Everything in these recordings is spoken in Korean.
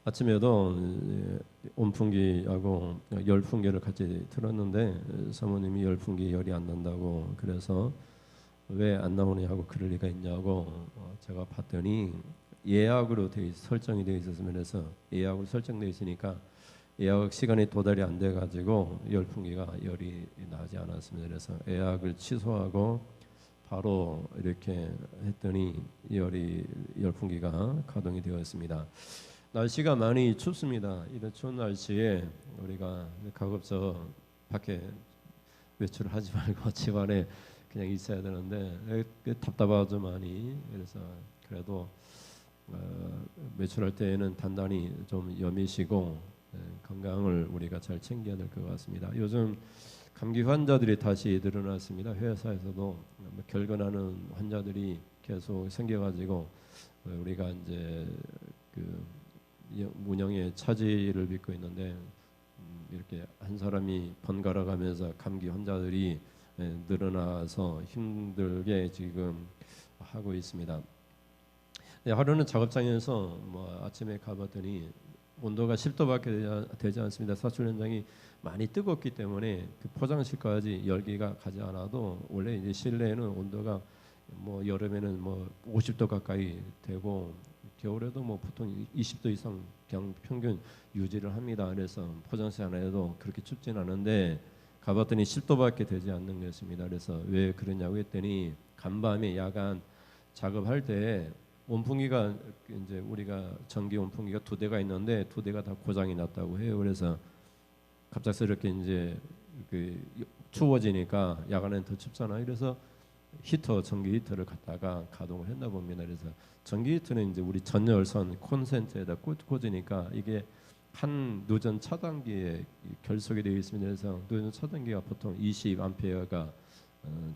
아침에도 온풍기하고 열풍기를 같이 틀었는데 사모님이 열풍기 열이 안 난다고 그래서 왜 안 나오냐고 그럴 리가 있냐고 제가 봤더니 예약으로 설정이 되어 있었으면 해서 예약으로 설정되어 있으니까 예약 시간이 도달이 안 돼 가지고 열풍기가 열이 나지 않았습니다. 그래서 예약을 취소하고 바로 이렇게 했더니 열풍기가 가동이 되었습니다. 날씨가 많이 춥습니다. 이런 추운 날씨에 우리가 가급적 밖에 외출을 하지 말고 집 안에 그냥 있어야 되는데 답답하죠 많이. 그래서 그래도 외출할 때에는 단단히 좀 여미시고 건강을 우리가 잘 챙겨야 될 것 같습니다. 요즘 감기 환자들이 다시 늘어났습니다. 회사에서도 결근하는 환자들이 계속 생겨가지고 우리가 이제 그 운영에 차질을 빚고 있는데 이렇게 한 사람이 번갈아 가면서 감기 환자들이 늘어나서 힘들게 지금 하고 있습니다. 하루는 작업장에서 아침에 가봤더니 온도가 10도밖에 되지 않습니다. 사출 현장이 많이 뜨겁기 때문에 그 포장실까지 열기가 가지 않아도 원래 이제 실내에는 온도가 여름에는 50도 가까이 되고 겨울에도 보통 20도 이상 평균 유지를 합니다. 그래서 포장실 안에도 그렇게 춥진 않은데 가봤더니 10도밖에 되지 않는 것입니다. 그래서 왜 그러냐고 했더니 간밤에 야간 작업할 때 온풍기가 이제 우리가 전기 온풍기가 2대가 있는데 2대가 다 고장이 났다고 해요. 그래서 갑작스럽게 이제 추워지니까 야간엔 더 춥잖아요. 그래서 전기 히터를 갖다가 가동을 했나 봅니다. 그래서 전기 히터는 이제 우리 전열선 콘센트에다 꽂으니까 이게 한 누전 차단기에 결속이 되어 있습니다. 그래서 누전 차단기가 보통 20A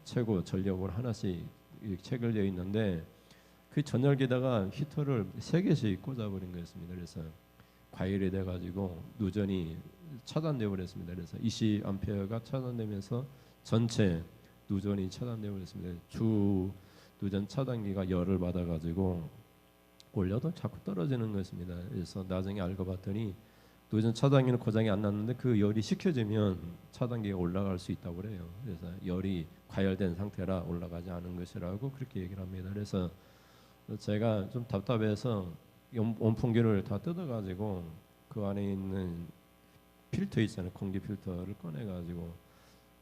최고 전력으로 하나씩 체결되어 있는데 그 전열기에다가 히터를 3개씩 꽂아버린 거였습니다. 그래서 과열이 돼가지고 누전이 차단되어 버렸습니다. 그래서 20A가 차단되면서 전체 누전이 차단되어 버렸습니다. 주 누전 차단기가 열을 받아가지고 올려도 자꾸 떨어지는 것입니다. 그래서 나중에 알고 봤더니 누전 차단기는 고장이 안 났는데 그 열이 식혀지면 차단기가 올라갈 수 있다고 그래요. 그래서 열이 과열된 상태라 올라가지 않은 것이라고 그렇게 얘기를 합니다. 그래서 제가 좀 답답해서 온풍기를 다 뜯어가지고 그 안에 있는 필터 있잖아요. 공기 필터를 꺼내가지고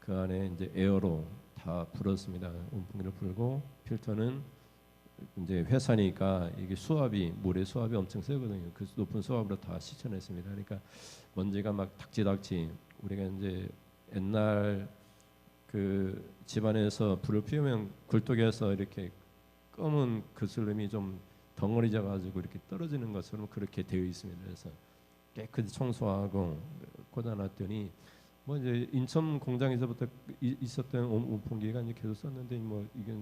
그 안에 이제 에어로 다 불었습니다. 온풍기를 불고 필터는 이제 회사니까 이게 물의 수압이 엄청 세거든요. 그 높은 수압으로 다 씻어냈습니다. 그러니까 먼지가 막 닥치닥치 우리가 이제 옛날 그 집안에서 불을 피우면 굴뚝에서 이렇게 검은 그슬림이 좀 덩어리져 가지고 이렇게 떨어지는 것처럼 그렇게 되어 있습니다. 그래서 깨끗이 청소하고 꽂아놨더니 이제 인천 공장에서부터 있었던 온풍기가 이제 계속 썼는데 이게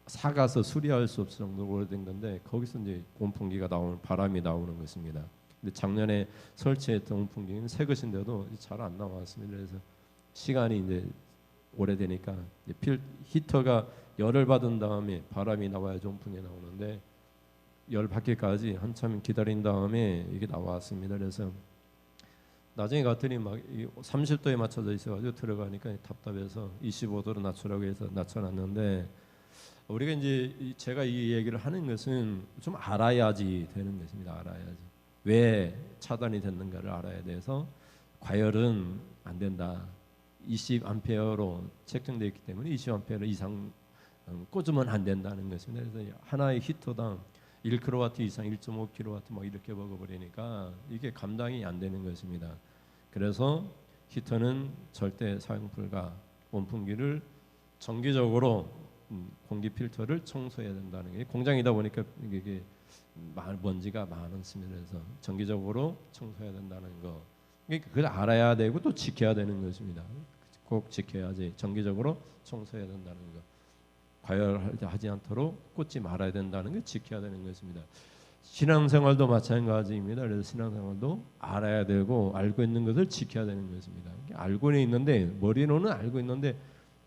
사가서 수리할 수 없을 정도로 오래된 건데 거기서 이제 온풍기가 바람이 나오는 것입니다. 근데 작년에 설치했던 온풍기는 새 것인데도 잘 안 나왔습니다. 그래서 시간이 이제 오래되니까 히터가 열을 받은 다음에 바람이 나와야 온풍기가 나오는데 열 받기까지 한참 기다린 다음에 이게 나왔습니다. 그래서 나중에 갔더니 막 30도에 맞춰져 있어가지고 들어가니까 답답해서 25도로 낮추라고 해서 낮춰놨는데 우리가 이제 제가 이 얘기를 하는 것은 좀 알아야지 되는 것입니다. 알아야지 왜 차단이 됐는가를 알아야 돼서 과열은 안 된다. 20A로 책정되어 있기 때문에 20A 이상 꽂으면 안 된다는 것입니다. 그래서 하나의 히터당 1kW 이상 1.5kW 이렇게 먹어버리니까 이게 감당이 안 되는 것입니다. 그래서 히터는 절대 사용 불가. 온풍기를 정기적으로 공기 필터를 청소해야 된다는 게 공장이다 보니까 이게 먼지가 많습니다. 그래서 정기적으로 청소해야 된다는 거. 그걸 알아야 되고 또 지켜야 되는 것입니다. 꼭 지켜야지. 정기적으로 청소해야 된다는 거. 과열하지 않도록 꽂지 말아야 된다는 게 지켜야 되는 것입니다. 신앙생활도 마찬가지입니다. 그래서 신앙생활도 알아야 되고 알고 있는 것을 지켜야 되는 것입니다. 알고는 있는데 머리로는 알고 있는데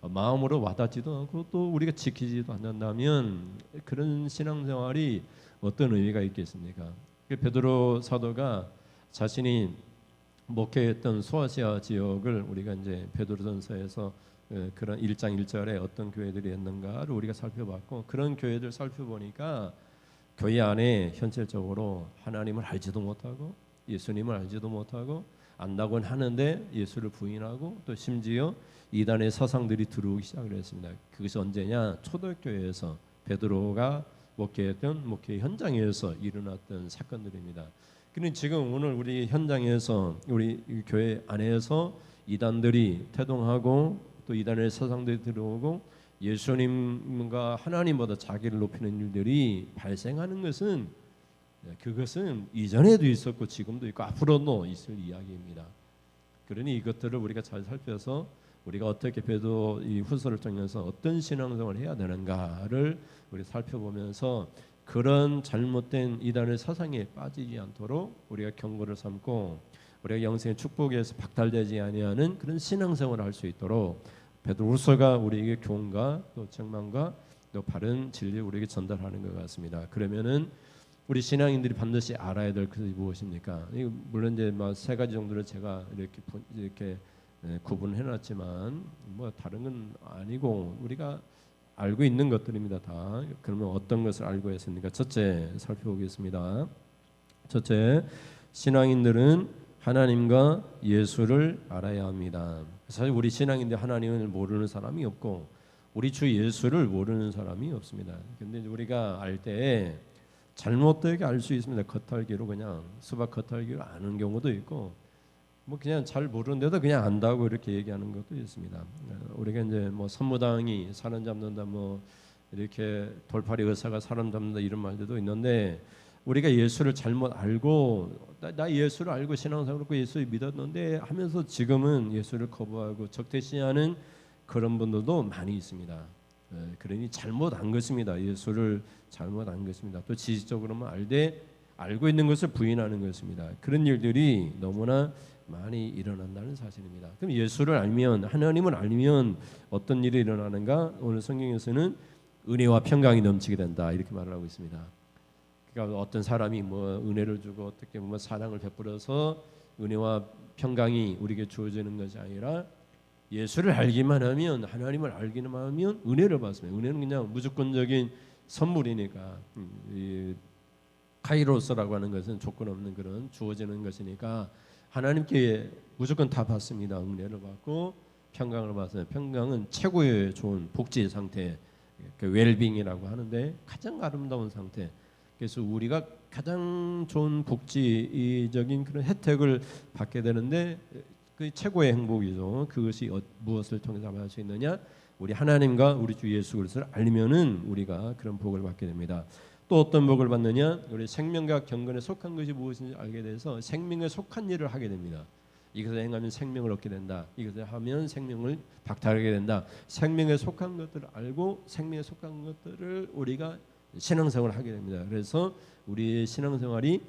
마음으로 와닿지도 않고 또 우리가 지키지도 않는다면 그런 신앙생활이 어떤 의미가 있겠습니까? 베드로 사도가 자신이 목회했던 소아시아 지역을 우리가 이제 베드로전서에서 그런 1장 1절에 어떤 교회들이 있는가를 우리가 살펴봤고, 그런 교회들 살펴보니까 교회 안에 현실적으로 하나님을 알지도 못하고 예수님을 알지도 못하고 안다고는 하는데 예수를 부인하고 또 심지어 이단의 사상들이 들어오기 시작을 했습니다. 그것이 언제냐? 초대교회에서 베드로가 목회했던 목회 현장에서 일어났던 사건들입니다. 그런데 지금 오늘 우리 현장에서 우리 교회 안에서 이단들이 태동하고 또 이단의 사상들이 들어오고 예수님과 하나님보다 자기를 높이는 일들이 발생하는 것은, 그것은 이전에도 있었고 지금도 있고 앞으로도 있을 이야기입니다. 그러니 이것들을 우리가 잘 살펴서 우리가 어떻게 베드로 이 후서를 통해서 어떤 신앙생활을 해야 되는가를 우리 살펴보면서 그런 잘못된 이단의 사상에 빠지지 않도록 우리가 경고를 삼고 우리가 영생의 축복에서 박탈되지 아니하는 그런 신앙생활을 할 수 있도록 베드로후서가 우리에게 교훈과 또 책망과 또 바른 진리를 우리에게 전달하는 것 같습니다. 그러면은 우리 신앙인들이 반드시 알아야 될 것이 무엇입니까? 물론 이제 세 가지 정도를 제가 이렇게 구분해놨지만 뭐 다른 건 아니고 우리가 알고 있는 것들입니다. 다. 그러면 어떤 것을 알고 있습니까? 첫째 살펴보겠습니다. 첫째, 신앙인들은 하나님과 예수를 알아야 합니다. 사실 우리 신앙인들 하나님을 모르는 사람이 없고 우리 주 예수를 모르는 사람이 없습니다. 근데 우리가 알 때 잘못되게 알 수 있습니다. 겉핥기로 그냥 수박 겉핥기로 아는 경우도 있고 뭐 그냥 잘 모르는데도 그냥 안다고 이렇게 얘기하는 것도 있습니다. 우리가 이제 뭐 선무당이 사람 잡는다, 뭐 이렇게 돌팔이 의사가 사람 잡는다 이런 말들도 있는데 우리가 예수를 잘못 알고 나 예수를 알고 신앙생활을 하고 예수를 믿었는데 하면서 지금은 예수를 거부하고 적대시하는 그런 분들도 많이 있습니다. 그러니 잘못 안 것입니다. 예수를 잘못 안 것입니다. 또 지식적으로만 알고 있는 것을 부인하는 것입니다. 그런 일들이 너무나 많이 일어난다는 사실입니다. 그럼 예수를 알면, 하나님을 알면 어떤 일이 일어나는가? 오늘 성경에서는 은혜와 평강이 넘치게 된다 이렇게 말을 하고 있습니다. 그러니까 어떤 사람이 뭐 은혜를 주고 어떻게 보면 사랑을 베풀어서 은혜와 평강이 우리에게 주어지는 것이 아니라 예수를 알기만 하면, 하나님을 알기만 하면 은혜를 받습니다. 은혜는 그냥 무조건적인 선물이니까, 이 카이로스라고 하는 것은 조건 없는 그런 주어지는 것이니까 하나님께 무조건 다 받습니다. 은혜를 받고 평강을 받습니다. 평강은 최고의 좋은 복지 상태, 그 웰빙이라고 하는데 가장 아름다운 상태. 그래서 우리가 가장 좋은 복지적인 그런 혜택을 받게 되는데 그 최고의 행복이죠. 그것이 무엇을 통해서 받을 수 있느냐? 우리 하나님과 우리 주 예수 그리스도를 알면은 우리가 그런 복을 받게 됩니다. 또 어떤 복을 받느냐? 우리 생명과 경건에 속한 것이 무엇인지 알게 돼서 생명에 속한 일을 하게 됩니다. 이것을 행하면 생명을 얻게 된다. 이것을 하면 생명을 박탈하게 된다. 생명에 속한 것들을 알고 생명에 속한 것들을 우리가 신앙생활을 하게 됩니다. 그래서 우리의 신앙생활이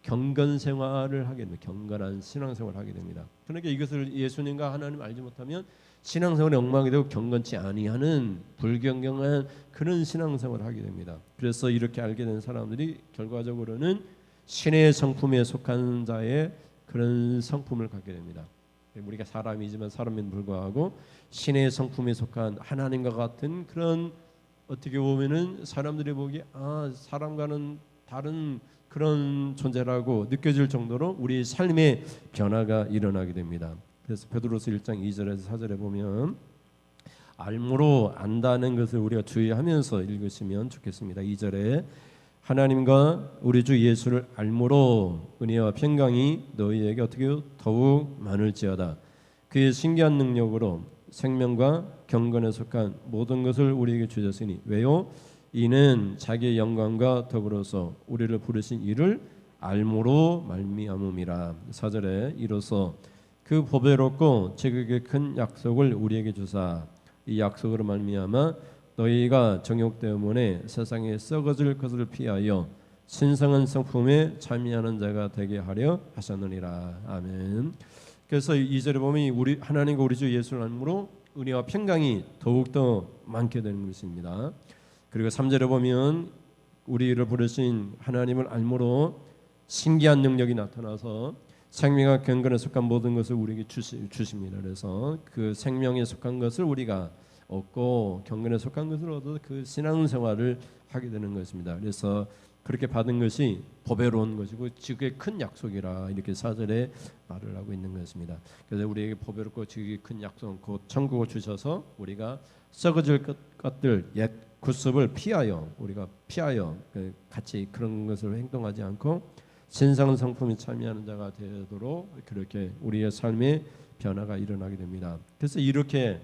경건생활을 하게 됩니다. 경건한 신앙생활을 하게 됩니다. 그러니까 이것을 예수님과 하나님 알지 못하면 신앙생활이 엉망이 되고 경건치 아니하는 불경건한 그런 신앙생활을 하게 됩니다. 그래서 이렇게 알게 된 사람들이 결과적으로는 신의 성품에 속한 자의 그런 성품을 갖게 됩니다. 우리가 사람이지만 사람에도 불구하고 신의 성품에 속한 하나님과 같은 그런, 어떻게 보면은 사람들이 보기에 사람과는 다른 그런 존재라고 느껴질 정도로 우리 삶의 변화가 일어나게 됩니다. 그래서 베드로서 1장 2절에서 4절에 보면 알므로 안다는 것을 우리가 주의하면서 읽으시면 좋겠습니다. 2절에 하나님과 우리 주 예수를 알므로 은혜와 평강이 너희에게 어떻게 더욱 많을지어다. 그의 신기한 능력으로 생명과 경건에 속한 모든 것을 우리에게 주셨으니 왜요? 이는 자기의 영광과 더불어서 우리를 부르신 이를 알므로 말미암음이라. 4절에 이로써 그 보배롭고 지극히 큰 약속을 우리에게 주사 이 약속으로 말미암아 너희가 정욕 때문에 세상에 썩어질 것을 피하여 신성한 성품에 참여하는 자가 되게 하려 하셨느니라. 아멘. 그래서 2절에 보면 우리 하나님과 우리 주 예수를 알므로 은혜와 평강이 더욱더 많게 되는 것입니다. 그리고 3절에 보면 우리를 부르신 하나님을 알므로 신기한 능력이 나타나서 생명과 경건에 속한 모든 것을 우리에게 주십니다. 그래서 그 생명에 속한 것을 우리가 얻고 경건에 속한 것을 얻어서 그 신앙생활을 하게 되는 것입니다. 그래서 그렇게 받은 것이 보배로운 것이고 지극히 큰 약속이라 이렇게 4절에 말을 하고 있는 것입니다. 그래서 우리에게 보배롭고 지극히 큰 약속 곧 천국을 주셔서 우리가 썩어질 것들 옛 구습을 우리가 피하여 같이 그런 것을 행동하지 않고 신성 성품에 참여하는 자가 되도록 그렇게 우리의 삶의 변화가 일어나게 됩니다. 그래서 이렇게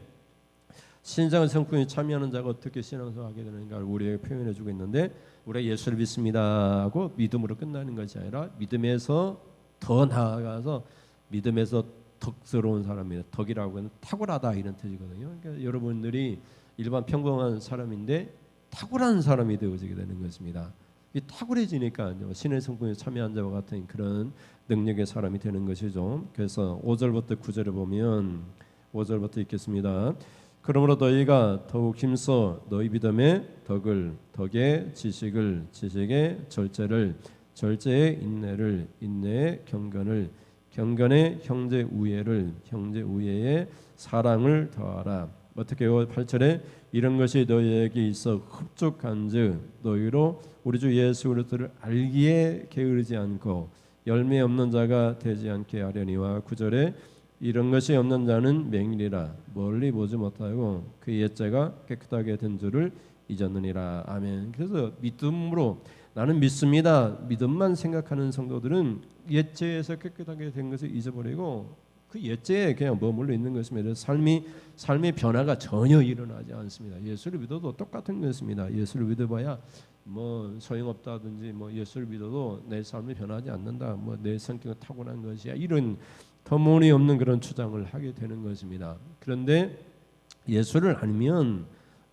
신성 성품에 참여하는 자가 어떻게 신앙생활하게 되는가를 우리에게 표현해주고 있는데 우리가 예수를 믿습니다 하고 믿음으로 끝나는 것이 아니라 믿음에서 더 나아가서 믿음에서 덕스러운 사람입니다. 덕이라고 하는 탁월하다 이런 뜻이거든요. 그러니까 여러분들이 일반 평범한 사람인데 탁월한 사람이 되어지게 되는 것입니다. 이 탁월해지니까 신의 성품에 참여한 자와 같은 그런 능력의 사람이 되는 것이죠. 그래서 5절부터 9절에 보면 5절부터 읽겠습니다. 그러므로 너희가 더욱 힘써 너희 믿음에 덕에 지식을 지식에 절제에 인내에 경건에 형제 우애에 사랑을 더하라. 어떻게 8절에 이런 것이 너희에게 있어 흡족한즉 너희로 우리 주 예수 그리스도를 알기에 게으르지 않고 열매 없는 자가 되지 않게 하려니와 9절에 이런 것이 없는 자는 맹인이라 멀리 보지 못하고 그 옛죄가 깨끗하게 된 줄을 잊었느니라. 아멘. 그래서 믿음으로 나는 믿습니다. 믿음만 생각하는 성도들은 옛죄에서 깨끗하게 된 것을 잊어버리고 그 옛죄에 그냥 머물러 있는 것입니다. 삶의 변화가 전혀 일어나지 않습니다. 예수를 믿어도 똑같은 것입니다. 예수를 믿어봐야 뭐 소용없다든지 뭐 예수를 믿어도 내 삶이 변하지 않는다. 뭐 내 성격은 타고난 것이야. 이런 터무니없는 그런 주장을 하게 되는 것입니다. 그런데 예수를 알면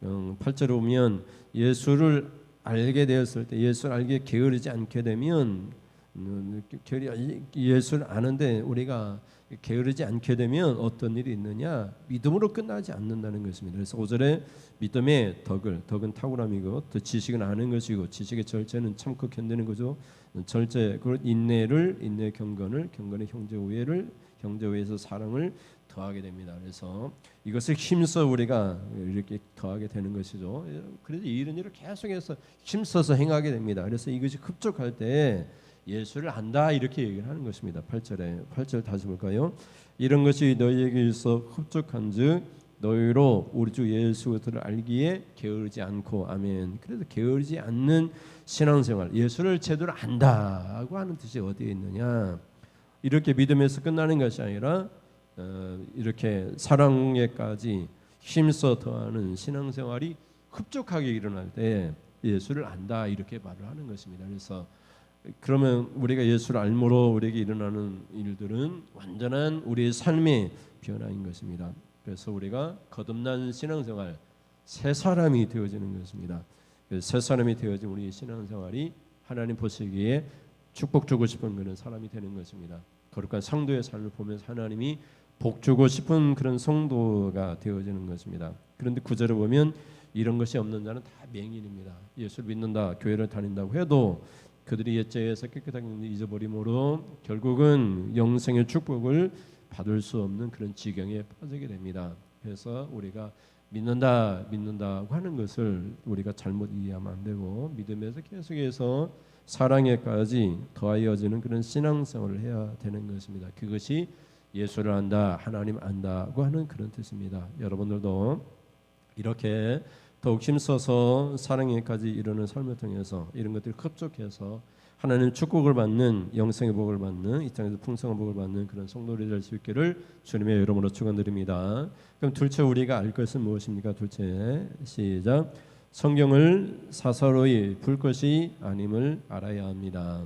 8절에 보면 예수를 알게 되었을 때 예수를 알게 게으르지 않게 되면 예수를 아는데 우리가 게으르지 않게 되면 어떤 일이 있느냐? 믿음으로 끝나지 않는다는 것입니다. 그래서 5절에 믿음의 덕은 탁월함이고 또 지식은 아는 것이고 지식의 절제는 참고 견디는 거죠. 절제 그리고 인내 경건에 형제 우애에서 사랑을 더하게 됩니다. 그래서 이것을 힘써 우리가 이렇게 더하게 되는 것이죠. 그래서 이런 일을 계속해서 힘써서 행하게 됩니다. 그래서 이것이 흡족할 때 예수를 안다 이렇게 얘기를 하는 것입니다. 8절 다시 볼까요? 이런 것이 너희에게 있어 흡족한즉 너희로 우리 주 예수 그리스도를 알기에 게으르지 않고 아멘. 그래서 게으르지 않는 신앙생활 예수를 제대로 안다고 하는 뜻이 어디에 있느냐? 이렇게 믿음에서 끝나는 것이 아니라 이렇게 사랑에까지 힘써 더하는 신앙생활이 흡족하게 일어날 때 예수를 안다 이렇게 말을 하는 것입니다. 그래서 그러면 우리가 예수를 알므로 우리에게 일어나는 일들은 완전한 우리의 삶의 변화인 것입니다. 그래서 우리가 거듭난 신앙생활 새 사람이 되어지는 것입니다. 새 사람이 되어진 우리의 신앙생활이 하나님 보시기에 축복 주고 싶은 그런 사람이 되는 것입니다. 거룩한 성도의 삶을 보면서 하나님이 복 주고 싶은 그런 성도가 되어지는 것입니다. 그런데 9절에 보면 이런 것이 없는 자는 다 맹인입니다. 예수를 믿는다, 교회를 다닌다고 해도 그들이 옛죄에서 깨끗하게 잊어버림으로 결국은 영생의 축복을 받을 수 없는 그런 지경에 빠지게 됩니다. 그래서 우리가 믿는다고 하는 것을 우리가 잘못 이해하면 안 되고 믿음에서 계속해서 사랑에까지 더하여지는 그런 신앙생활을 해야 되는 것입니다. 그것이 예수를 안다, 하나님 안다고 하는 그런 뜻입니다. 여러분들도 이렇게 더욱 힘써서 사랑에까지 이르는 삶을 통해서 이런 것들을 흡족해서 하나님 축복을 받는 영생의 복을 받는 이 땅에서 풍성한 복을 받는 그런 성도들이 될 수 있기를 주님의 이름으로 축원드립니다. 그럼 둘째 우리가 알 것은 무엇입니까? 둘째 시작. 성경을 사사로이 풀 것이 아님을 알아야 합니다.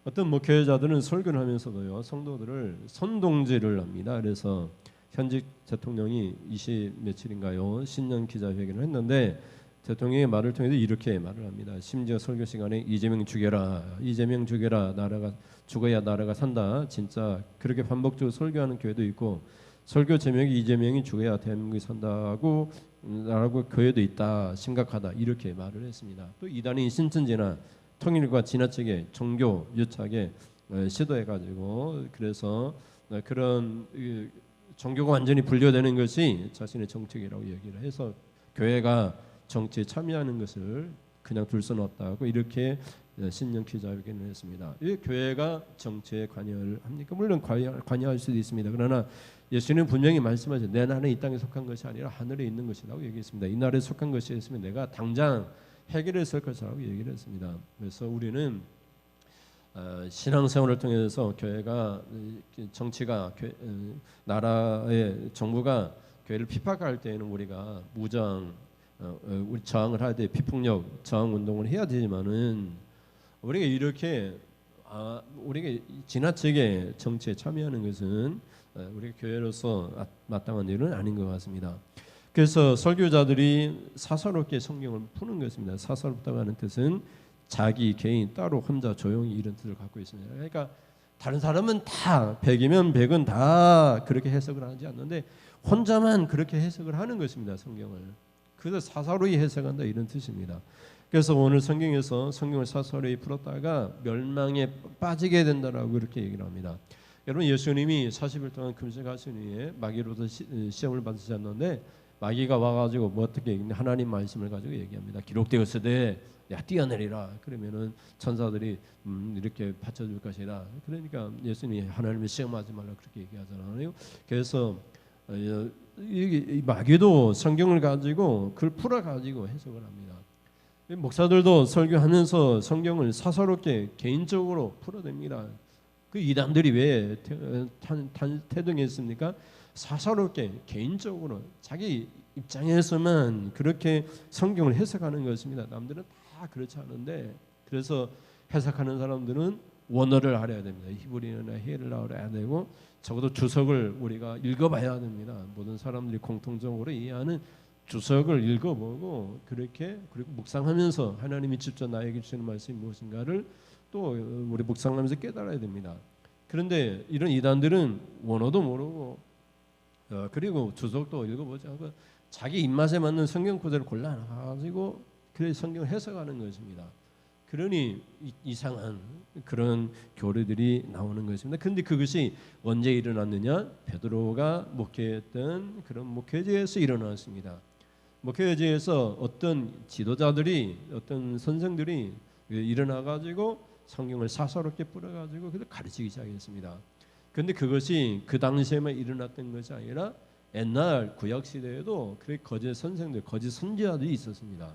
어떤 목회자들은 설교를 하면서도요 성도들을 선동질을 합니다. 그래서 현직 대통령이 20 며칠인가요 신년 기자회견을 했는데 대통령의 말을 통해서 이렇게 말을 합니다. 심지어 설교 시간에 이재명 죽여라 나라가 죽어야 나라가 산다. 진짜 그렇게 반복적으로 설교하는 교회도 있고 설교 제목이 이재명이 죽어야 대한민국이 산다고 라고 교회도 있다. 심각하다. 이렇게 말을 했습니다. 또 이단인 신천지나 통일과 지나치게 종교 유착에 시도해가지고 그래서 그런 종교가 완전히 분리되는 것이 자신의 정책이라고 얘기를 해서 교회가 정치에 참여하는 것을 그냥 둘 수는 없다고 이렇게 신년 기자회견을 했습니다. 이 교회가 정치에 관여를 합니까? 물론 관여할 수도 있습니다. 그러나 예수님은 분명히 말씀하셨죠. 내 나라는 이 땅에 속한 것이 아니라 하늘에 있는 것이라고 얘기했습니다. 이 나라에 속한 것이 있으면 내가 당장 해결했을 것이라고 얘기를 했습니다. 그래서 우리는 신앙생활을 통해서 교회가 정치가 나라의 정부가 교회를 핍박할 때에는 우리가 무장 우리 저항을 해야 돼. 비폭력 저항 운동을 해야 되지만은 우리가 이렇게 우리가 지나치게 정치에 참여하는 것은 우리 교회로서 마땅한 일은 아닌 것 같습니다. 그래서 설교자들이 사사롭게 성경을 푸는 것입니다. 사사롭다고 하는 뜻은 자기 개인 따로 혼자 조용히 이런 뜻을 갖고 있습니다. 그러니까 다른 사람은 다 100이면 100은 다 그렇게 해석을 하지 않는데 혼자만 그렇게 해석을 하는 것입니다. 성경을. 그래서 사사로이 해석한다 이런 뜻입니다. 그래서 오늘 성경에서 성경을 사사로이 풀었다가 멸망에 빠지게 된다라고 그렇게 얘기를 합니다. 여러분 예수님이 40일 동안 금식하신 후에 마귀로서 시험을 받으셨는데 마귀가 와가지고 뭐 어떻게 하나님 말씀을 가지고 얘기합니다. 기록되었으되 야 뛰어내리라. 그러면은 천사들이 이렇게 받쳐줄 것이라. 그러니까 예수님이 하나님을 시험하지 말라 그렇게 얘기하잖아요. 그래서 이 마귀도 성경을 가지고 그걸 풀어 가지고 해석을 합니다. 목사들도 설교하면서 성경을 사사롭게 개인적으로 풀어냅니다. 그 이단들이 왜 태동했습니까? 사사롭게 개인적으로 자기 입장에서만 그렇게 성경을 해석하는 것입니다. 남들은 다 그렇지 않은데 그래서 해석하는 사람들은 원어를 알아야 됩니다. 히브리어나 헬라어를 알아야 되고 적어도 주석을 우리가 읽어봐야 됩니다. 모든 사람들이 공통적으로 이해하는 주석을 읽어보고 그렇게 그리고 묵상하면서 하나님이 직접 나에게 주시는 말씀이 무엇인가를 또 우리 묵상하면서 깨달아야 됩니다. 그런데 이런 이단들은 원어도 모르고 그리고 주석도 읽어보지 않고 자기 입맛에 맞는 성경 구절을 골라가지고 그 성경을 해석하는 것입니다. 그러니 이상한 그런 교리들이 나오는 것입니다. 그런데 그것이 언제 일어났느냐? 베드로가 목회했던 그런 목회지에서 일어났습니다. 목회지에서 어떤 지도자들이 어떤 선생들이 일어나가지고 성경을 사사롭게 뿌려가지고 그걸 가르치기 시작했습니다. 그런데 그것이 그 당시에만 일어났던 것이 아니라 옛날 구약 시대에도 그 거짓 선생들, 거짓 선지자들이 있었습니다.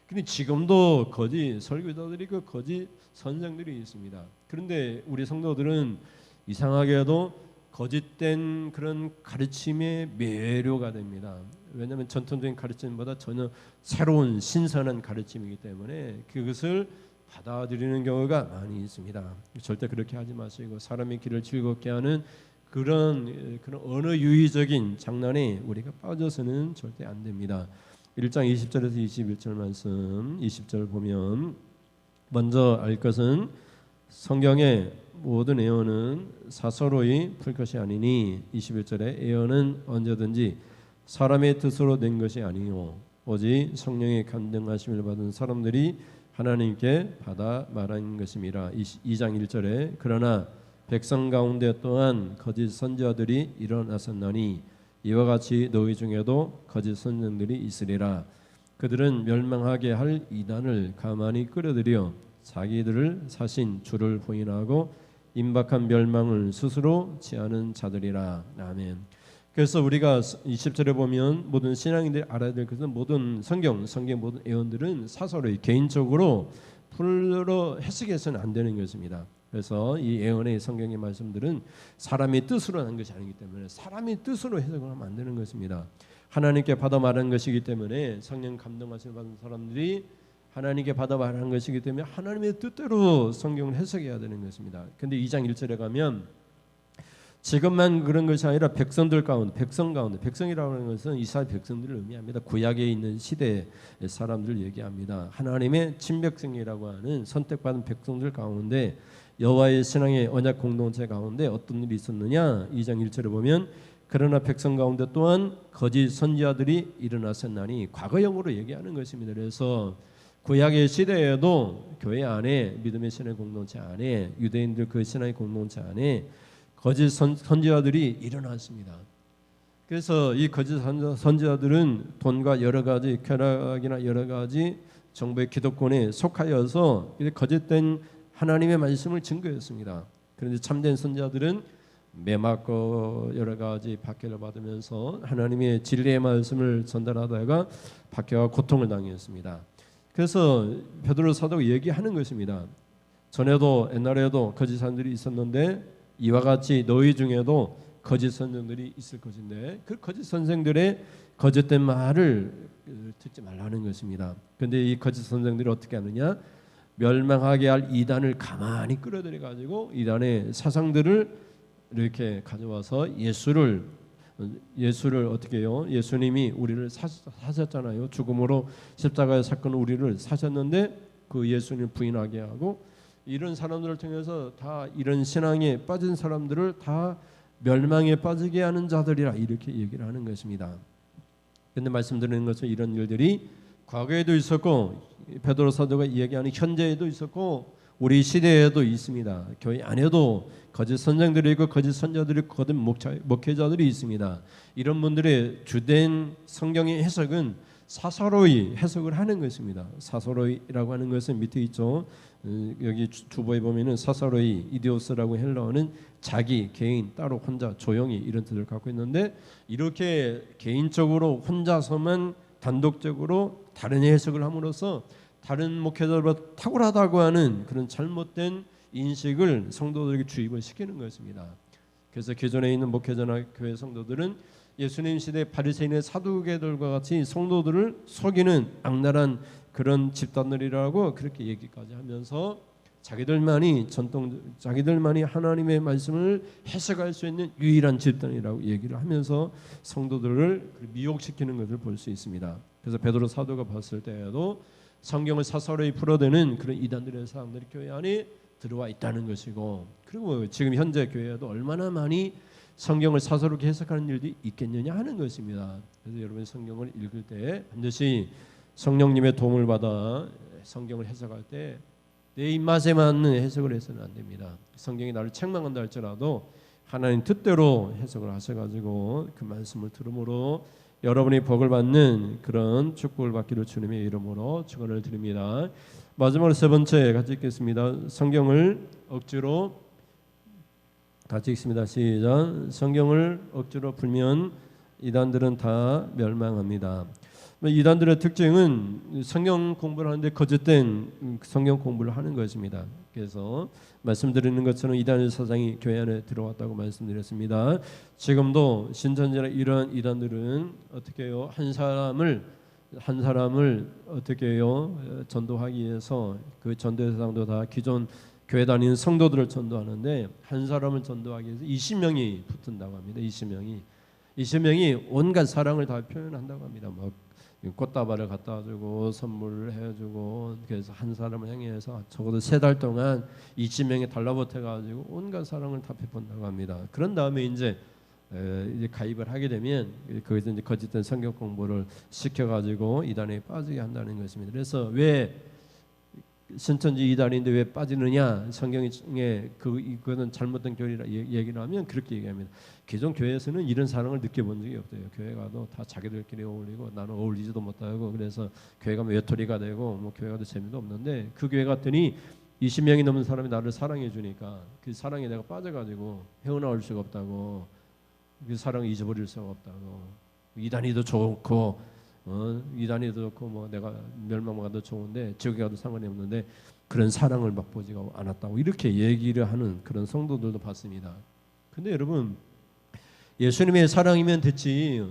근데 지금도 거짓 설교자들이 그 거짓 선생들이 있습니다. 그런데 우리 성도들은 이상하게도 거짓된 그런 가르침에 매료가 됩니다. 왜냐하면 전통적인 가르침보다 전혀 새로운 신선한 가르침이기 때문에 그것을 받아들이는 경우가 많이 있습니다. 절대 그렇게 하지 마시고 사람의 길을 즐겁게 하는 그런 언어 유희적인 장난에 우리가 빠져서는 절대 안 됩니다. 1장 20절에서 21절 말씀 20절 보면 먼저 알 것은 성경의 모든 예언은 사서로이 풀 것이 아니니 21절에 예언은 언제든지 사람의 뜻으로 낸 것이 아니요 오직 성령의 감동하심을 받은 사람들이 하나님께 받아 말한 것임이라. 2장 1절에 그러나 백성 가운데 또한 거짓 선지자들이 일어났었나니 이와 같이 너희 중에도 거짓 선생들이 있으리라. 그들은 멸망하게 할 이단을 가만히 끌어들여 자기들을 사신 주를 부인하고 임박한 멸망을 스스로 취하는 자들이라. 아멘. 그래서 우리가 20절에 보면 모든 신앙인들이 알아야 될 것은 모든 성경 모든 예언들은 사설의 개인적으로 풀어 해석해서는 안 되는 것입니다. 그래서 이 예언의 성경의 말씀들은 사람의 뜻으로 난 것이 아니기 때문에 사람의 뜻으로 해석을 하면 안 되는 것입니다. 하나님께 받아 말한 것이기 때문에 성령 감동하심을 받은 사람들이 하나님께 받아 말한 것이기 때문에 하나님의 뜻대로 성경을 해석해야 되는 것입니다. 그런데 2장 1절에 가면 지금만 그런 것이 아니라 백성 가운데 백성이라고 하는 것은 이스라엘 백성들을 의미합니다. 구약에 있는 시대의 사람들을 얘기합니다. 하나님의 친백성이라고 하는 선택받은 백성들 가운데 여호와의 신앙의 언약 공동체 가운데 어떤 일이 있었느냐? 2장 1절에 보면 그러나 백성 가운데 또한 거짓 선지자들이 일어났었나니 과거형으로 얘기하는 것입니다. 그래서 구약의 시대에도 교회 안에, 믿음의 신앙 공동체 안에, 유대인들 그 신앙의 공동체 안에 거짓 선지자들이 일어났습니다. 그래서 이 거짓 선지자들은 돈과 여러 가지 쾌락이나 여러 가지 정부의 기득권에 속하여서 거짓된 하나님의 말씀을 증거했습니다. 그런데 참된 선지자들은 매맞고 여러 가지 박해를 받으면서 하나님의 진리의 말씀을 전달하다가 박해와 고통을 당했습니다. 그래서 베드로 사도가 얘기하는 것입니다. 전에도 옛날에도 거짓 선지자들이 있었는데 이와 같이 너희 중에도 거짓 선생들이 있을 것인데 그 거짓 선생들의 거짓된 말을 듣지 말라는 것입니다. 그런데 이 거짓 선생들이 어떻게 하느냐? 멸망하게 할 이단을 가만히 끌어들여 가지고 이단의 사상들을 이렇게 가져와서 예수를 어떻게 해요? 예수님이 우리를 사셨잖아요. 죽음으로 십자가의 사건으로 우리를 사셨는데 그 예수님을 부인하게 하고 이런 사람들을 통해서 다 이런 신앙에 빠진 사람들을 다 멸망에 빠지게 하는 자들이라 이렇게 얘기를 하는 것입니다. 그런데 말씀드리는 것은 이런 일들이 과거에도 있었고 베드로 사도가 얘기하는 현재에도 있었고 우리 시대에도 있습니다. 교회 안에도 거짓 선생들이 있고 거짓 선자들이 있고 거듭 목회자들이 있습니다. 이런 분들의 주된 성경의 해석은 사사로이 해석을 하는 것입니다. 사사로이라고 하는 것은 밑에 있죠. 여기 주보에 보면은 사사로이 이디오스라고 헬라어는 자기, 개인, 따로 혼자, 조용히 이런 뜻을 갖고 있는데 이렇게 개인적으로 혼자서만 단독적으로 다른 해석을 함으로써 다른 목회자들보다 탁월하다고 하는 그런 잘못된 인식을 성도들에게 주입을 시키는 것입니다. 그래서 기존에 있는 목회자나 교회 성도들은 예수님 시대 바리새인의 사두개들과 같이 성도들을 속이는 악랄한 그런 집단들이라고 그렇게 얘기까지 하면서 자기들만이 하나님의 말씀을 해석할 수 있는 유일한 집단이라고 얘기를 하면서 성도들을 미혹시키는 것을 볼 수 있습니다. 그래서 베드로 사도가 봤을 때에도 성경을 사사로이 풀어대는 그런 이단들의 사람들이 교회 안에 들어와 있다는 것이고 그리고 지금 현재 교회에도 얼마나 많이 성경을 사사롭게 해석하는 일이 있겠느냐 하는 것입니다. 그래서 여러분 성경을 읽을 때 반드시 성령님의 도움을 받아 성경을 해석할 때 내 입맛에 맞는 해석을 해서는 안 됩니다. 성경이 나를 책망한다 할지라도 하나님 뜻대로 해석을 하셔가지고 그 말씀을 들음으로 여러분이 복을 받는 그런 축복을 받기를 주님의 이름으로 축원을 드립니다. 마지막으로 세 번째 같이 읽겠습니다. 성경을 억지로 같이 읽습니다. 시작. 성경을 억지로 풀면 이단들은 다 멸망합니다. 이단들의 특징은 성경 공부를 하는데 거짓된 성경 공부를 하는 것입니다. 그래서 말씀드리는 것처럼 이단의 사상이 교회 안에 들어왔다고 말씀드렸습니다. 지금도 신천지나 이런 이단들은 어떻게 해요? 한 사람을 어떻게 해요? 전도하기 위해서 그 전도 대상도 다 기존 교회 다니는 성도들을 전도하는데 한 사람을 전도하기 위해서 20명이 붙은다고 합니다. 20명이 온갖 사랑을 다 표현한다고 합니다. 뭐 꽃다발을 갖다 주고 선물을 해주고 그래서 한 사람을 향해서 적어도 3달 동안 20명이 달라붙어 가지고 온갖 사랑을 다 베푼다고 합니다. 그런 다음에 이제 가입을 하게 되면 거기서 이제 거짓된 성경 공부를 시켜가지고 이단에 빠지게 한다는 것입니다. 그래서 왜 신천지 이단인데 왜 빠지느냐? 성경에 이거는 잘못된 교리라 얘기를 하면 그렇게 얘기합니다. 기존 교회에서는 이런 사랑을 느껴본 적이 없대요. 교회 가도 다 자기들끼리 어울리고 나는 어울리지도 못하고 그래서 교회 가면 외톨이가 되고 뭐 교회 가도 재미도 없는데 그 교회 갔더니 20명이 넘는 사람이 나를 사랑해 주니까 그 사랑에 내가 빠져가지고 헤어나올 수가 없다고 그 사랑을 잊어버릴 수가 없다고 이단이도 좋고 이단이도 좋고 뭐 내가 멸망가도 좋은데 지옥에 가도 상관이 없는데 그런 사랑을 맛보지가 않았다고 이렇게 얘기를 하는 그런 성도들도 봤습니다. 근데 여러분 예수님의 사랑이면 됐지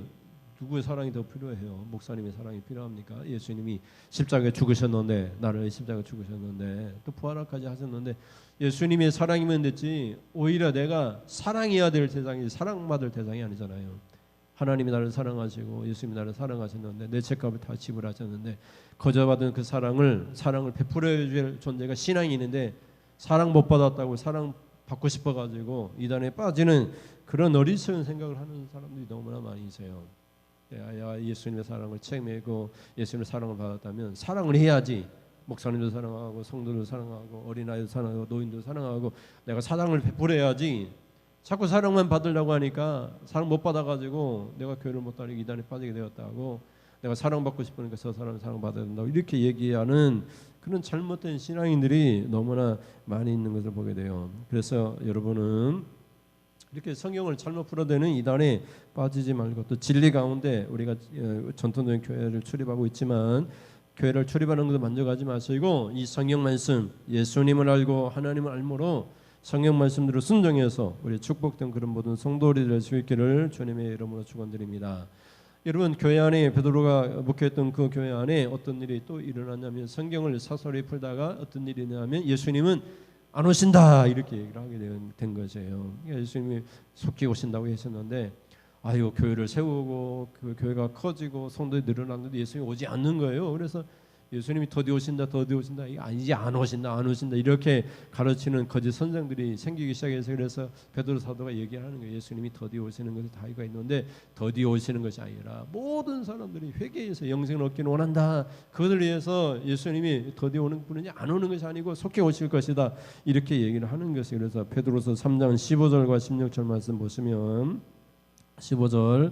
누구의 사랑이 더 필요해요? 목사님의 사랑이 필요합니까? 예수님이 십자가에 죽으셨는데 나를 십자가에 죽으셨는데 또 부활까지 하셨는데 예수님의 사랑이면 됐지 오히려 내가 사랑해야 될 대상이 사랑받을 대상이 아니잖아요. 하나님이 나를 사랑하시고 예수님이 나를 사랑하셨는데 내 죄값을 다 지불하셨는데 거저받은 그 사랑을 베풀어야 될 존재가 신앙이 있는데 사랑 못 받았다고 사랑 받고 싶어가지고 이단에 빠지는 그런 어리석은 생각을 하는 사람들이 너무나 많이 있어요. 예수님의 사랑을 체험하고 예수님의 사랑을 받았다면 사랑을 해야지 목사님도 사랑하고 성도도 사랑하고 어린아이도 사랑하고 노인도 사랑하고 내가 사랑을 베풀어야지. 자꾸 사랑만 받으려고 하니까 사랑 못 받아가지고 내가 교회를 못 다니고 이단에 빠지게 되었다고, 내가 사랑받고 싶으니까 저 사람 사랑받아야 된다고 이렇게 얘기하는 그런 잘못된 신앙인들이 너무나 많이 있는 것을 보게 돼요. 그래서 여러분은 이렇게 성경을 잘못 풀어대는 이단에 빠지지 말고, 또 진리 가운데 우리가 전통적인 교회를 출입하고 있지만 교회를 출입하는 것도 만족하지 마시고 이 성경 말씀, 예수님을 알고 하나님을 알므로 성경 말씀대로 순종해서 우리 축복된 그런 모든 성도들이 될 수 있기를 주님의 이름으로 축원드립니다. 여러분, 교회 안에 베드로가 목회했던 그 교회 안에 어떤 일이 또 일어났냐면, 성경을 사설이 풀다가 어떤 일이 있냐면 예수님은 안 오신다 이렇게 얘기를 하게 된 것이에요. 예수님이 속히 오신다고 하셨는데, 아유, 교회를 세우고 그 교회가 커지고 성도들이 늘어났는데 예수님이 오지 않는 거예요. 그래서 예수님이 더디 오신다 이게 아니지, 안 오신다 이렇게 가르치는 거짓 선생들이 생기기 시작해서, 그래서 베드로 사도가 얘기하는 거예요. 예수님이 더디 오시는 것이 다이가 있는데 더디 오시는 것이 아니라 모든 사람들이 회개해서 영생을 얻기를 원한다. 그것을 위해서 예수님이 더디 오는 분이지 안 오는 것이 아니고 속히 오실 것이다 이렇게 얘기를 하는 것이에요. 그래서 베드로서 3장 15절과 16절 말씀 보시면 15절,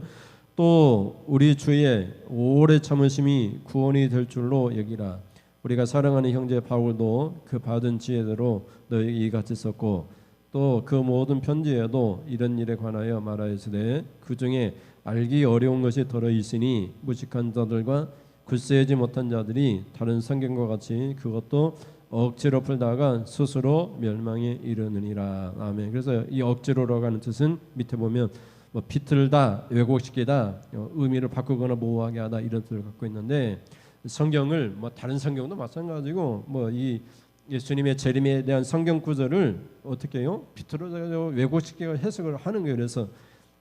또 우리 주의 오래 참으심이 구원이 될 줄로 여기라. 우리가 사랑하는 형제 바울도 그 받은 지혜대로 너에게 이같이 썼고, 또 그 모든 편지에도 이런 일에 관하여 말하였으되 그 중에 알기 어려운 것이 들어 있으니 무식한 자들과 굳세지 못한 자들이 다른 성경과 같이 그것도 억지로 풀다가 스스로 멸망에 이르느니라. 아멘. 그래서 이 억지로라고 하는 뜻은 밑에 보면 뭐 비틀다, 왜곡시키다, 의미를 바꾸거나 모호하게 하다 이런 뜻을 갖고 있는데, 성경을 뭐 다른 성경도 마찬가지고 뭐 이 예수님의 재림에 대한 성경 구절을 어떻게 해요? 비틀어서 왜곡시키고 해석을 하는 거예요. 그래서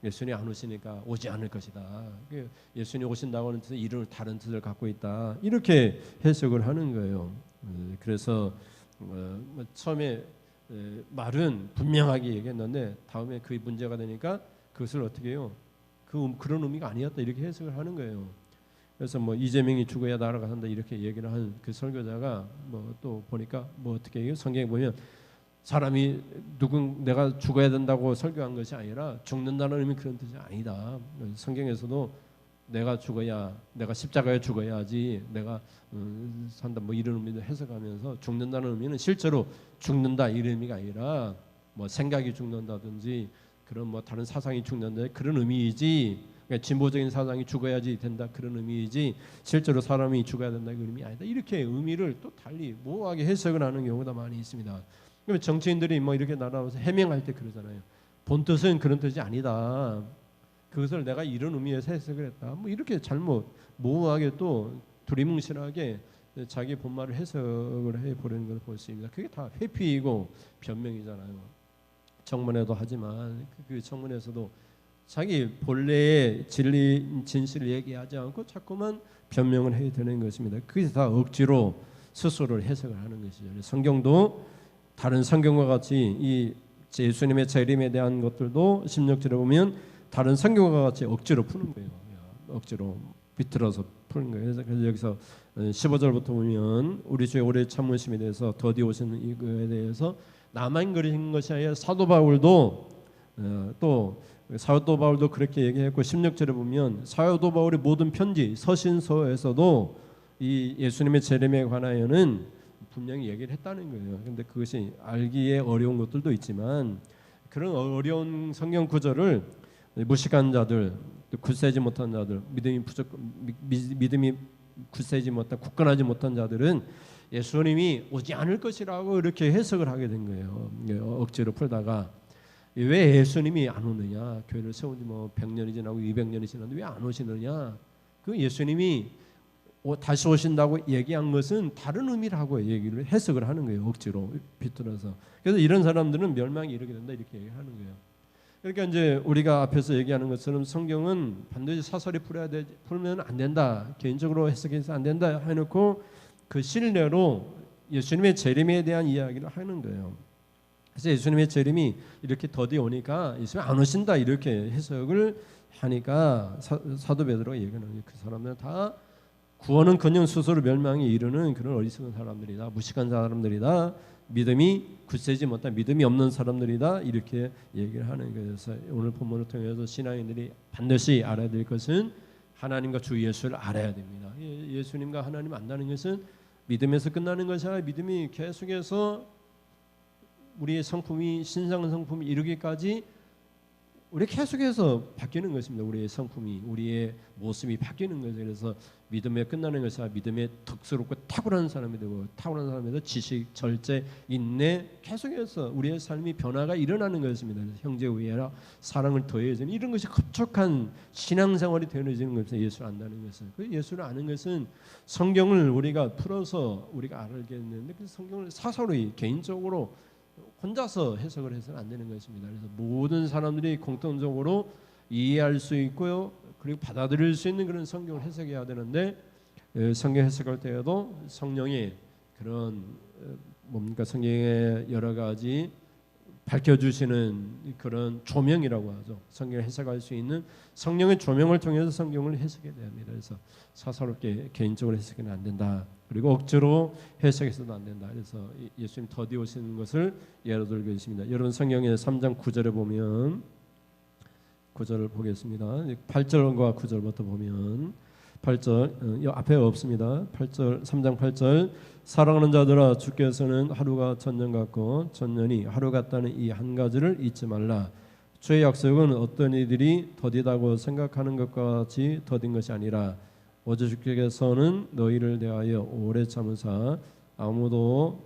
예수님이 안 오시니까 오지 않을 것이다. 예수님이 오신다고 하는 뜻은 이런 다른 뜻을 갖고 있다. 이렇게 해석을 하는 거예요. 그래서 처음에 말은 분명하게 얘기했는데 다음에 그 문제가 되니까 그것을 어떻게 해요? 그런 의미가 아니었다 이렇게 해석을 하는 거예요. 그래서 뭐 이재명이 죽어야 나라가 산다 이렇게 얘기를 한 그 설교자가 뭐 또 보니까 뭐 어떻게 해요? 성경에 보면 사람이 내가 죽어야 된다고 설교한 것이 아니라 죽는다는 의미 그런 뜻이 아니다. 성경에서도 내가 십자가에 죽어야지 내가 산다 뭐 이런 의미도 해석하면서, 죽는다는 의미는 실제로 죽는다 이런 의미가 아니라 뭐 생각이 죽는다든지 그런 뭐 다른 사상이 죽는다 그런 의미이지, 그러니까 진보적인 사상이 죽어야지 된다 그런 의미이지 실제로 사람이 죽어야 된다 그 의미 아니다. 이렇게 의미를 또 달리 모호하게 해석을 하는 경우가 많이 있습니다. 그러면 정치인들이 뭐 이렇게 나라면서 해명할 때 그러잖아요. 본 뜻은 그런 뜻이 아니다. 그것을 내가 이런 의미에서 해석을 했다. 뭐 이렇게 잘못 모호하게 또 두리뭉실하게 자기 본말을 해석을 해버리는 것을 볼 수 있습니다. 그게 다 회피이고 변명이잖아요. 청문회도 하지만 그 청문회에서도 자기 본래의 진실을 얘기하지 않고 자꾸만 변명을 해야 되는 것입니다. 그게 다 억지로 스스로를 해석을 하는 것이죠. 성경도 다른 성경과 같이 이 예수님의 재림에 대한 것들도 16절에 보면 다른 성경과 같이 억지로 푸는 거예요. 억지로 비틀어서 푸는 거예요. 그래서 여기서 15절부터 보면 우리 주의 오래 참으심에 대해서 더디 오시는 이거에 대해서 나만 그린 것이 아니라 사도 바울도 그렇게 얘기했고, 16절에 보면 사도 바울의 모든 편지 서신서에서도 이 예수님의 재림에 관하여는 분명히 얘기를 했다는 거예요. 그런데 그것이 알기에 어려운 것들도 있지만 그런 어려운 성경 구절을 무식한 자들, 굳세지 못한 자들, 믿음이 굳세지 못한 굳건하지 못한 자들은 예수님이 오지 않을 것이라고 이렇게 해석을 하게 된 거예요. 억지로 풀다가 왜 예수님이 안 오느냐? 교회를 세운 지 뭐 100년이 지나고 200년이 지났는데 왜 안 오시느냐? 그 예수님이 다시 오신다고 얘기한 것은 다른 의미라고 얘기를 해석을 하는 거예요. 억지로 비틀어서. 그래서 이런 사람들은 멸망이 이르게 된다 이렇게 얘기하는 거예요. 그러니까 이제 우리가 앞에서 얘기하는 것처럼 성경은 반드시 사설이 풀면 안 된다. 개인적으로 해석해서 안 된다 해놓고 그 신뢰로 예수님의 재림에 대한 이야기를 하는 거예요. 그래서 예수님의 재림이 이렇게 더디 오니까 예수님 안 오신다 이렇게 해석을 하니까 사도 베드로가 얘기하는 거예요. 그 사람들은 다 구원은 그냥 스스로 멸망에 이르는 그런 어리석은 사람들이다, 무식한 사람들이다, 믿음이 굳세지 못한 믿음이 없는 사람들이다, 이렇게 얘기를 하는 거여서 오늘 본문을 통해서 신앙인들이 반드시 알아야 될 것은 하나님과 주 예수를 알아야 됩니다. 예수님과 하나님 안다는 것은 믿음에서 끝나는 것이 아니라 믿음이 계속해서 우리의 성품이 신상 성품이 이르기까지 우리 계속해서 바뀌는 것입니다. 우리의 성품이, 우리의 모습이 바뀌는 거죠. 그래서 믿음에 끝나는 것이 아니라 믿음에 덕스럽고 탁월한 사람이 되고, 탁월한 사람에서 지식, 절제, 인내, 계속해서 우리의 삶이 변화가 일어나는 것입니다. 그래서 형제 우애라 사랑을 더해주는 이런 것이 급속한 신앙생활이 되어지는 것입니다. 예수를 안다는 것은. 그 예수를 아는 것은 성경을 우리가 풀어서 우리가 알겠는데 그 성경을 사설이 개인적으로 혼자서 해석을 해서는 안 되는 것입니다. 그래서 모든 사람들이 공통적으로 이해할 수 있고요, 그리고 받아들일 수 있는 그런 성경을 해석해야 되는데, 성경 해석할 때에도 성령의 그런 뭡니까, 성경의 여러 가지 밝혀주시는 그런 조명이라고 하죠. 성경을 해석할 수 있는 성령의 조명을 통해서 성경을 해석해야 됩니다. 그래서 사사롭게 개인적으로 해석해는 안 된다. 그리고 억지로 해석해서도 안 된다. 그래서 예수님 더디 오시는 것을 예로 들고 있습니다. 여러분 성경의 3장 9절에 보면, 9절을 보겠습니다. 8절과 9절부터 보면, 8절 앞에 없습니다. 8절 3장 8절 사랑하는 자들아, 주께서는 하루가 천년 같고 천년이 하루 같다는 이 한 가지를 잊지 말라. 주의 약속은 어떤 이들이 더디다고 생각하는 것과 같이 더딘 것이 아니라 오직 주께서는 너희를 대하여 오래 참으사 아무도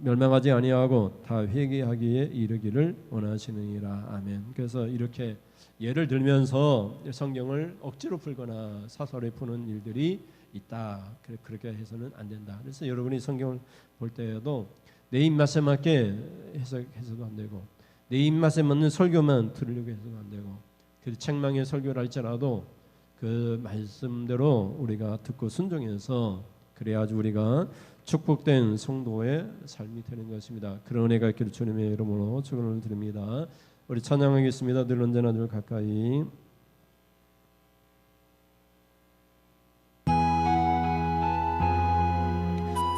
멸망하지 아니하고 다 회개하기에 이르기를 원하시느니라. 아멘. 그래서 이렇게 예를 들면서 성경을 억지로 풀거나 사설에 푸는 일들이 있다. 그렇게 해서는 안 된다. 그래서 여러분이 성경을 볼 때에도 내 입맛에 맞게 해석해서도 안 되고, 내 입맛에 맞는 설교만 들으려고 해서도 안 되고, 그 책망의 설교를 할지라도 그 말씀대로 우리가 듣고 순종해서 그래야지 우리가 축복된 성도의 삶이 되는 것입니다. 그런 은혜가 있기를 주님의 이름으로 축원을 드립니다. 우리 찬양하겠습니다. 늘 언제나 늘 가까이.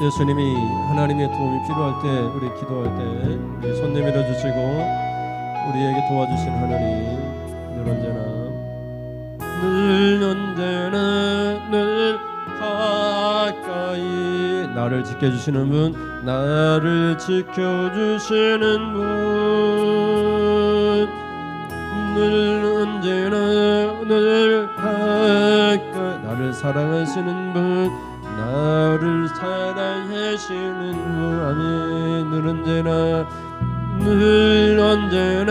예수님이 하나님의 도움이 필요할 때, 우리 기도할 때 우리 손 내밀어 주시고 우리에게 도와주신 하나님, 늘 언제나 늘 가까이 나를 지켜주시는 분, 나를 지켜주시는 분, 늘 언제나 늘 가까이 나를 사랑하시는 분, 나를 사랑하시는 분. 아멘. 늘 언제나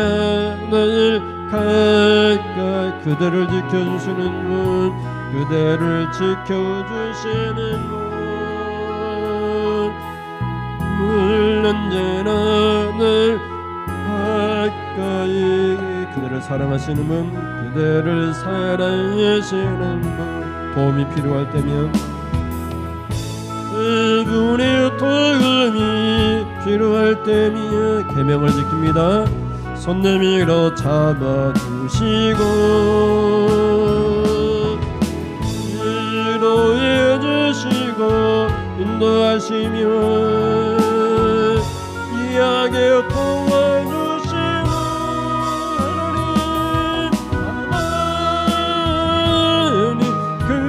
늘 가까이 그대를 지켜주시는 분, 그대를 지켜주시는 분, 늘 언제나 늘 가까이 그대를 사랑하시는 분, 그대를 사랑하시는 분. 도움이 필요할 때면, 그분의 도움이 필요할 때면 계명을 지킵니다. 손 내밀어 잡아주시고 위로해 주시고 인도하시며 이야기에 도와주시는 하나님, 그분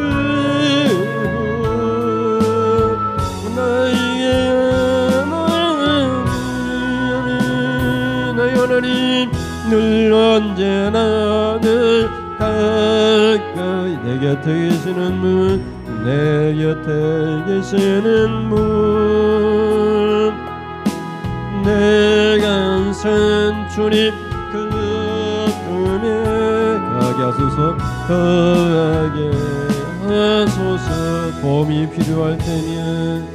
나의 하나님, 늘 언제나 늘 가까이 내 곁에 계시는 분, 내 곁에 계시는 분, 내가 항상 주님 그분에 가게 하소서, 거하게 하소서. 도움이 필요할 때면,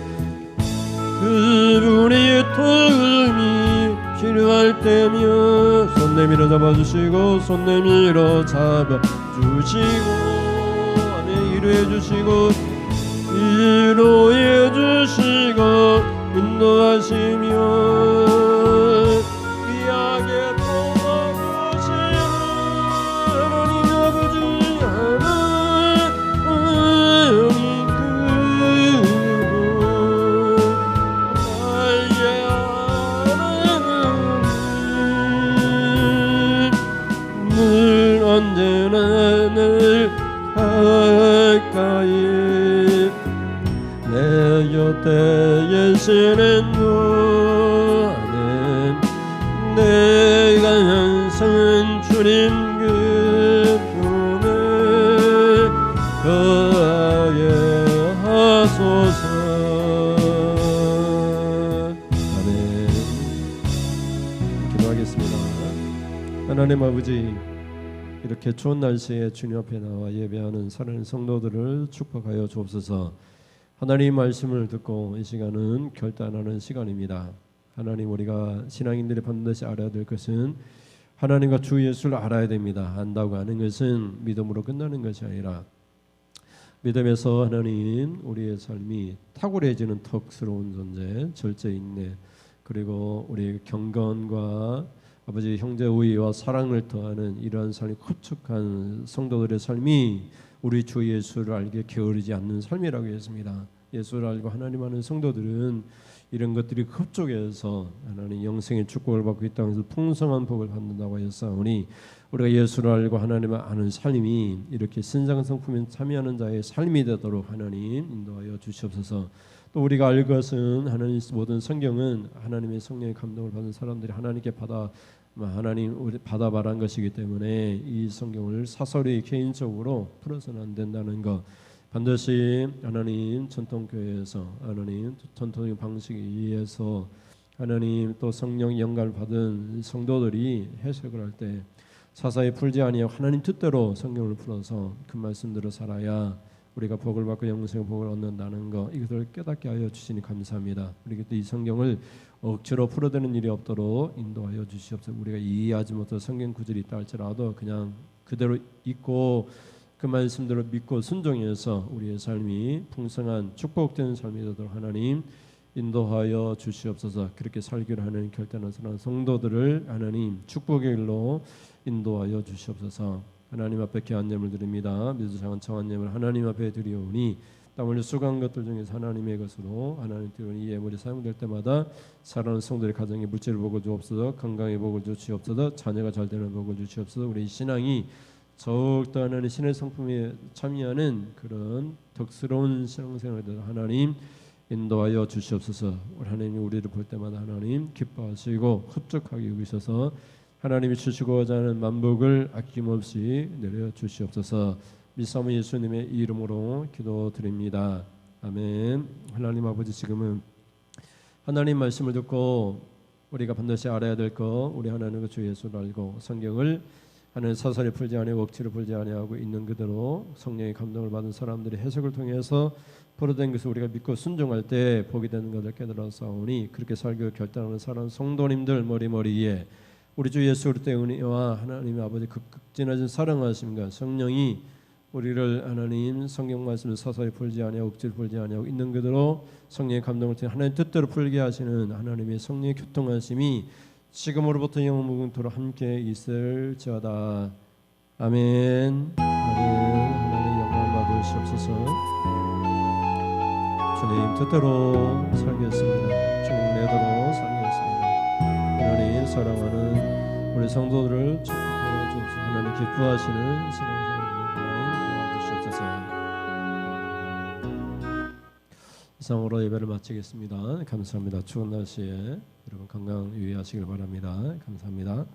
그분의 도움이 필요할 때면 손 내밀어 잡아주시고, 손 내밀어 잡아주시고, 아멘. 위로해 주시고 위로해 주시고 인도하시며 귀하게 도와주시는 하나님 아버지, 하나님 가까이 내 곁에 계시는 너는 내가 항상 주님 그분을 거하게 하소서. 아멘. 기도하겠습니다. 하나님 아버지, 이렇게 좋은 날씨에 주님 앞에 나와 예배하는 사랑하는 성도들을 축복하여 주옵소서. 하나님 말씀을 듣고 이 시간은 결단하는 시간입니다. 하나님, 우리가 신앙인들이 반드시 알아야 될 것은 하나님과 주 예수를 알아야 됩니다. 안다고 하는 것은 믿음으로 끝나는 것이 아니라 믿음에서 하나님 우리의 삶이 탁월해지는 덕스러운 존재, 절제 인내, 그리고 우리의 경건과 아버지 형제 우애와 사랑을 더하는 이러한 삶이 흡축한 성도들의 삶이 우리 주 예수를 알게 게으르지 않는 삶이라고 했습니다. 예수를 알고 하나님 아는 성도들은 이런 것들이 흡족해서 하나님 영생의 축복을 받고 이 땅에서 풍성한 복을 받는다고 하였사오니 우리가 예수를 알고 하나님을 아는 삶이 이렇게 신상성품에 참여하는 자의 삶이 되도록 하나님 인도하여 주시옵소서. 또 우리가 알 것은 하나님 모든 성경은 하나님의 성령의 감동을 받은 사람들이 하나님께 하나님 우리 받아 말한 것이기 때문에 이 성경을 사설이 개인적으로 풀어서는 안 된다는 것, 반드시 하나님 전통교회에서 하나님 전통의 방식에 의해서 하나님 또 성령 영감을 받은 성도들이 해석을 할 때 사사에 풀지 아니하고 하나님 뜻대로 성경을 풀어서 그 말씀대로 살아야 우리가 복을 받고 영생의 복을 얻는다는 것, 이것을 깨닫게 하여 주시니 감사합니다. 우리가 또 이 성경을 억지로 풀어대는 일이 없도록 인도하여 주시옵소서. 우리가 이해하지 못한 성경 구절이 있다 할지라도 그냥 그대로 읽고 그 말씀대로 믿고 순종해서 우리의 삶이 풍성한 축복되는 삶이 되도록 하나님 인도하여 주시옵소서. 그렇게 살기로 하는 결단한 성도들을 하나님 축복의 길로 인도하여 주시옵소서. 하나님 앞에 귀한 예물 드립니다. 믿어 작은 청한 예물 하나님 앞에 드리오니 땀 흘려 수고한 것들 중에서 하나님의 것으로 하나님 드리오니 이 예물이 사용될 때마다 사랑하는 성도들의 가정에 물질을 복을 주옵소서. 건강의 복을 주시옵소서. 자녀가 잘 되는 복을 주시옵소서. 우리 신앙이 더욱더 하나님 신의 성품에 참여하는 그런 덕스러운 신앙생활에 대해서 하나님 인도하여 주시옵소서. 하나님이 우리를 볼 때마다 하나님 기뻐하시고 흡족하게 여기셔서 하나님이 주시고자 하는 만복을 아낌없이 내려 주시옵소서. 믿사오니 예수님의 이름으로 기도드립니다. 아멘. 하나님 아버지, 지금은 하나님 말씀을 듣고 우리가 반드시 알아야 될 것, 우리 하나님의 주 예수를 알고 성경을 하나님 사설에 풀지 아니하고 억지로 풀지 아니하고 있는 그대로 성령의 감동을 받은 사람들의 해석을 통해서 포로된 것을 우리가 믿고 순종할 때 복이 되는 것을 깨달았사오니 그렇게 살기로 결단하는 사람 성도님들 머리머리에 우리 주 예수 그리스도의 은혜와 하나님의 아버지 극진하신 사랑하심과 성령이 우리를 하나님 성경 말씀을 사사히 풀지 아니하고 억지로 풀지 아니하고 있는 그대로 성령의 감동을 통해 하나님 뜻대로 풀게 하시는 하나님의 성령의 교통하심이 지금으로부터 영원무궁토록 함께 있을지어다. 아멘. 아멘. 하나님 영광을 받으시옵소서. 주님 뜻대로 살겠습니다. 주님 내대로 살겠습니다. 하나님 사랑하는 우리 성도들을 축복하여 주옵소서. 하나님 기뻐하시는 신앙생활 하나님 도와주시옵소서. 이상으로 예배를 마치겠습니다. 감사합니다. 추운 날씨에 여러분 건강 유의하시길 바랍니다. 감사합니다.